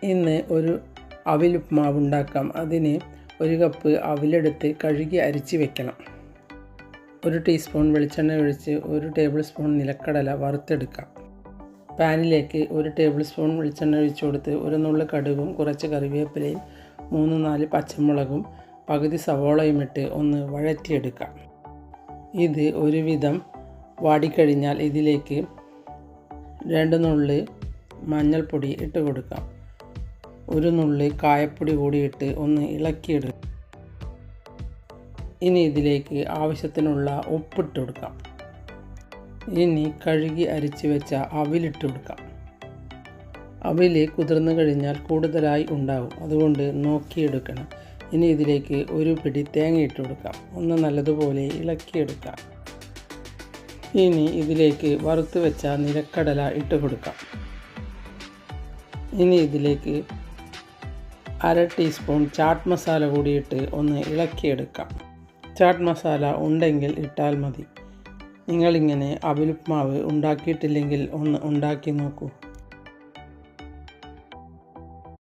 ഇന്ന് ഒരു അവിലുപ്മാവ് ഉണ്ടാക്കാം. അതിന് 1 കപ്പ് അവിലെടുത്ത് കഴുകി അരിച്ച് വെക്കണം. 1 ടീസ്പൂൺ വെളിച്ചെണ്ണ ഒഴിച്ച് 1 ടേബിൾ സ്പൂൺ നിലക്കടല വറുത്തെടുക്കാം. പാനിലേക്ക് 1 ടേബിൾ സ്പൂൺ വെളിച്ചെണ്ണ ഒഴിച്ചു കൊടുത്ത് 1 നുള്ള് കടുകും കുറച്ച് കറിവേപ്പിലയും 3-4 പച്ചമുളകും പകുതി സവോളയും ഇട്ട് ഒന്ന് വഴറ്റിയെടുക്കാം. ഇത് ഒരുവിധം വാടിക്കഴിഞ്ഞാൽ ഇതിലേക്ക് 2 നുള്ള് മഞ്ഞൾപ്പൊടി ഇട്ട് കൊടുക്കാം. 1 നുള്ള് കായപ്പൊടി കൂടി ഇട്ട് ഒന്ന് ഇളക്കിയെടുക്കാം. ഇനി ഇതിലേക്ക് ആവശ്യത്തിനുള്ള ഉപ്പിട്ട് കൊടുക്കാം. ഇനി കഴുകി അരിച്ച് വെച്ച അവിലിട്ട് കൊടുക്കാം. അവിൽ കുതിർന്നു കഴിഞ്ഞാൽ കൂടുതലായി ഉണ്ടാകും, അതുകൊണ്ട് നോക്കിയെടുക്കണം. ഇനി ഇതിലേക്ക് 1 പിടി തേങ്ങ ഇട്ട് കൊടുക്കാം. ഒന്ന് നല്ലതുപോലെ ഇളക്കിയെടുക്കാം. ഇനി ഇതിലേക്ക് വറുത്ത് വെച്ച നിലക്കടല ഇട്ട് കൊടുക്കാം. ഇനി ഇതിലേക്ക് 1/2 ടീസ്പൂൺ ചാട്ട് മസാല കൂടിയിട്ട് ഒന്ന് ഇളക്കിയെടുക്കാം. ചാട്ട് മസാല ഉണ്ടെങ്കിൽ ഇട്ടാൽ മതി. നിങ്ങളിങ്ങനെ അവിലുപ്മാവ് ഉണ്ടാക്കിയിട്ടില്ലെങ്കിൽ ഒന്ന് ഉണ്ടാക്കി നോക്കൂ.